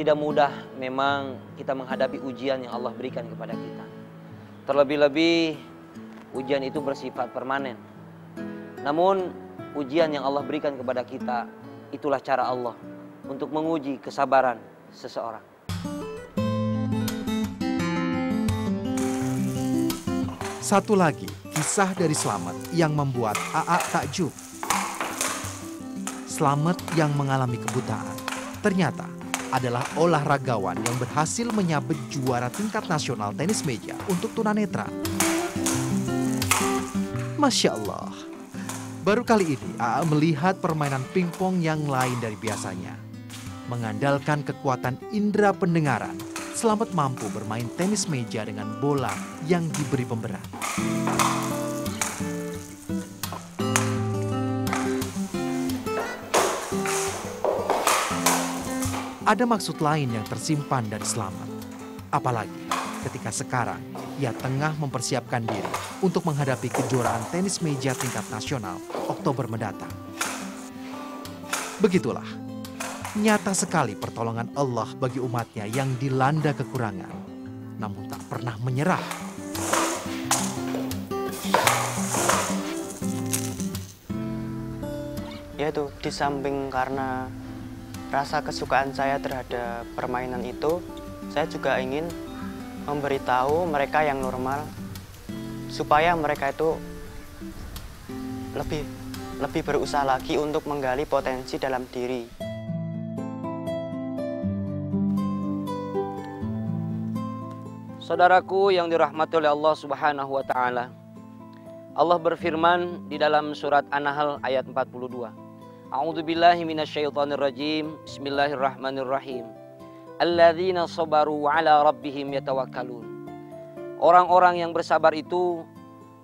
Tidak mudah memang kita menghadapi ujian yang Allah berikan kepada kita. Terlebih-lebih ujian itu bersifat permanen. Namun ujian yang Allah berikan kepada kita, itulah cara Allah untuk menguji kesabaran seseorang. Satu lagi kisah dari Slamet yang membuat AA takjub. Slamet yang mengalami kebutaan ternyata adalah olahragawan yang berhasil menyabet juara tingkat nasional tenis meja untuk tunanetra. Masya Allah, baru kali ini AA melihat permainan pingpong yang lain dari biasanya. Mengandalkan kekuatan indera pendengaran, Slamet mampu bermain tenis meja dengan bola yang diberi pemberat. Ada maksud lain yang tersimpan dari Slamet. Apalagi ketika sekarang ia tengah mempersiapkan diri untuk menghadapi kejuaraan tenis meja tingkat nasional Oktober mendatang. Begitulah, nyata sekali pertolongan Allah bagi umatnya yang dilanda kekurangan, namun tak pernah menyerah. Yaitu di samping karena rasa kesukaan saya terhadap permainan itu, saya juga ingin memberitahu mereka yang normal supaya mereka itu lebih berusaha lagi untuk menggali potensi dalam diri. Saudaraku yang dirahmati oleh Allah Subhanahu wa taala. Allah berfirman di dalam surat An-Nahl ayat 42. A'udzubillahi minasyaitonirrajim. Bismillahirrahmanirrahim. Alladzina sabaru 'ala rabbihim yatawakkalun. Orang-orang yang bersabar itu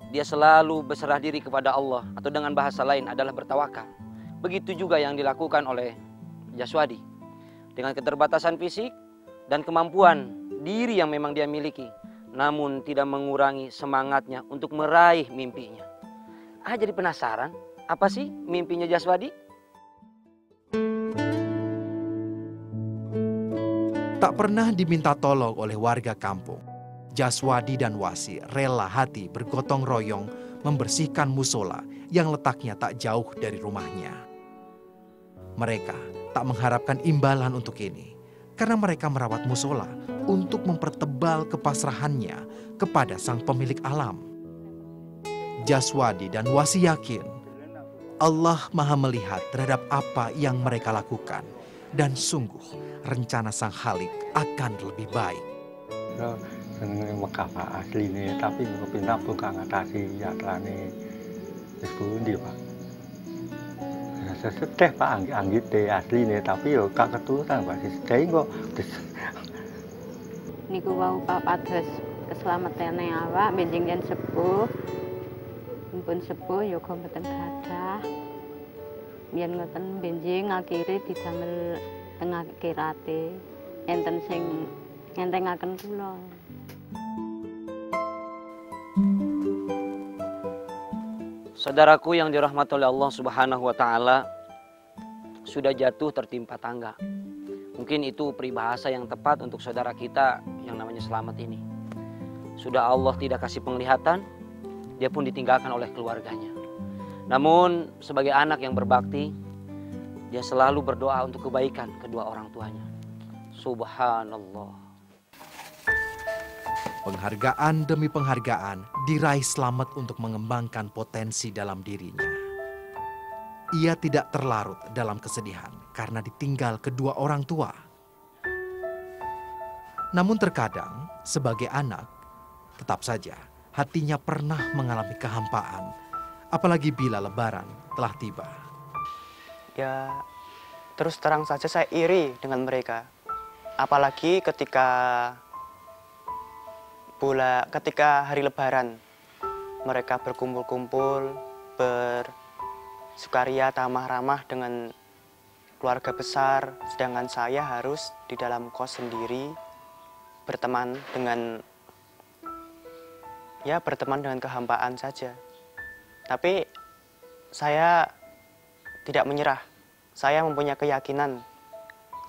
dia selalu berserah diri kepada Allah, atau dengan bahasa lain adalah bertawakal. Begitu juga yang dilakukan oleh Jaswadi. Dengan keterbatasan fisik dan kemampuan diri yang memang dia miliki, namun tidak mengurangi semangatnya untuk meraih mimpinya. Jadi penasaran, apa sih mimpinya Jaswadi? Tak pernah diminta tolong oleh warga kampung, Jaswadi dan Wasi rela hati bergotong royong membersihkan musola yang letaknya tak jauh dari rumahnya. Mereka tak mengharapkan imbalan untuk ini, karena mereka merawat musola untuk mempertebal kepasrahannya kepada sang pemilik alam. Jaswadi dan Wasi yakin Allah Maha melihat terhadap apa yang mereka lakukan, dan sungguh rencana Sang Khalik akan lebih baik. Seneng Mekah Pak asli nih, tapi pindah bukan ngatasi jatlane wis pundi Pak. Sedih Pak anggite asli nih, tapi yo gak keturutan Pak, sedih kok. Niku wau papados keslametane awak benjing yen sepuh. Mumpun sepuh ya kok mboten gadah. Yen ngoten benjing akhire didamel teng akhirate enten sing ngentengaken kula. Saudaraku yang dirahmati oleh Allah Subhanahu wa taala, sudah jatuh tertimpa tangga. Mungkin itu peribahasa yang tepat untuk saudara kita yang namanya Slamet ini. Sudah Allah tidak kasih penglihatan, dia pun ditinggalkan oleh keluarganya. Namun sebagai anak yang berbakti, dia selalu berdoa untuk kebaikan kedua orang tuanya. Subhanallah. Penghargaan demi penghargaan diraih Slamet untuk mengembangkan potensi dalam dirinya. Ia tidak terlarut dalam kesedihan karena ditinggal kedua orang tua. Namun terkadang sebagai anak, tetap saja hatinya pernah mengalami kehampaan, apalagi bila Lebaran telah tiba. Ya, terus terang saja saya iri dengan mereka. Apalagi ketika hari Lebaran, mereka berkumpul-kumpul, bersukaria, tamah ramah dengan keluarga besar, sedangkan saya harus di dalam kos sendiri, berteman dengan kehampaan saja. Tapi saya tidak menyerah. Saya mempunyai keyakinan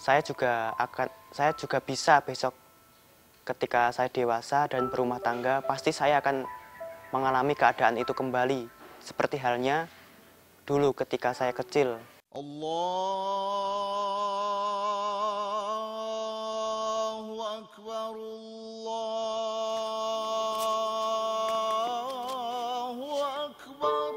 saya juga akan saya juga bisa besok ketika saya dewasa dan berumah tangga, pasti saya akan mengalami keadaan itu kembali. Seperti halnya dulu ketika saya kecil. Allahu Akbar, Allahu Akbar.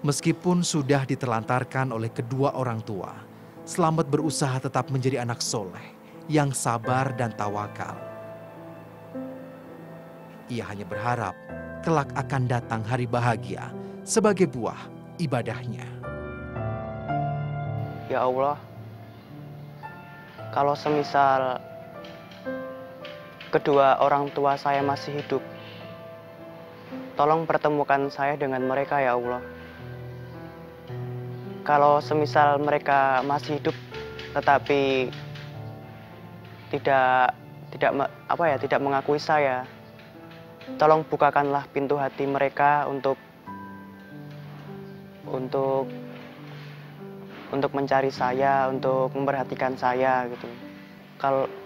Meskipun sudah ditelantarkan oleh kedua orang tua, Slamet berusaha tetap menjadi anak soleh yang sabar dan tawakal. Ia hanya berharap kelak akan datang hari bahagia sebagai buah ibadahnya. Ya Allah, kalau semisal kedua orang tua saya masih hidup, tolong pertemukan saya dengan mereka ya Allah. Kalau semisal mereka masih hidup tetapi tidak mengakui saya, tolong bukakanlah pintu hati mereka untuk mencari saya, untuk memperhatikan saya gitu.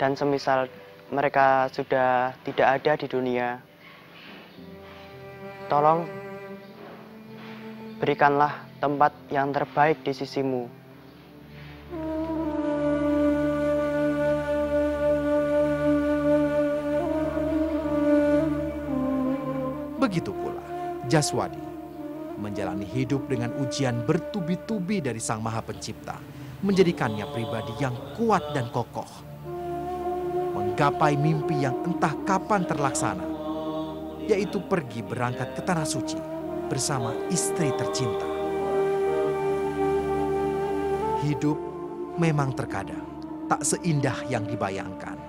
Dan semisal mereka sudah tidak ada di dunia, tolong berikanlah tempat yang terbaik di sisimu. Begitu pula Jaswadi menjalani hidup dengan ujian bertubi-tubi dari Sang Maha Pencipta, menjadikannya pribadi yang kuat dan kokoh, menggapai mimpi yang entah kapan terlaksana, yaitu pergi berangkat ke Tanah Suci bersama istri tercinta. Hidup memang terkadang tak seindah yang dibayangkan.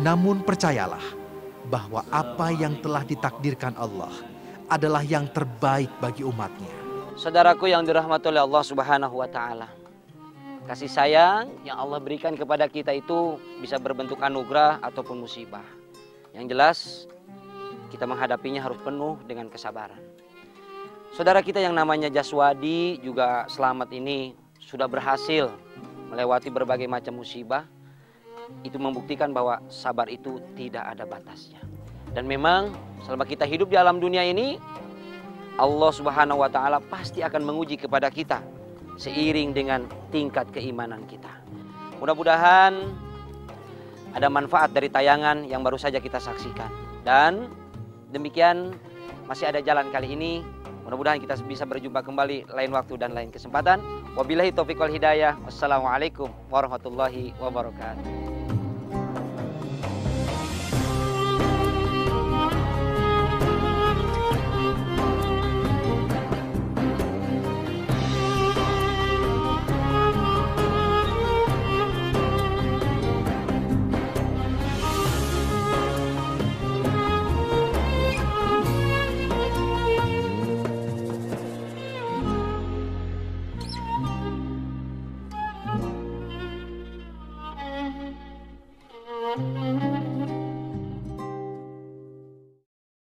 Namun percayalah bahwa apa yang telah ditakdirkan Allah adalah yang terbaik bagi umatnya. Saudaraku yang dirahmati oleh Allah Subhanahu wa Ta'ala, kasih sayang yang Allah berikan kepada kita itu bisa berbentuk anugerah ataupun musibah. Yang jelas, kita menghadapinya harus penuh dengan kesabaran. Saudara kita yang namanya Jaswadi juga Slamet ini sudah berhasil melewati berbagai macam musibah. Itu membuktikan bahwa sabar itu tidak ada batasnya. Dan memang selama kita hidup di alam dunia ini, Allah Subhanahu wa Ta'ala pasti akan menguji kepada kita seiring dengan tingkat keimanan kita. Mudah-mudahan ada manfaat dari tayangan yang baru saja kita saksikan. Dan demikian masih ada jalan kali ini. Mudah-mudahan kita bisa berjumpa kembali lain waktu dan lain kesempatan. Wabillahi taufiq wal hidayah. Wassalamualaikum warahmatullahi wabarakatuh.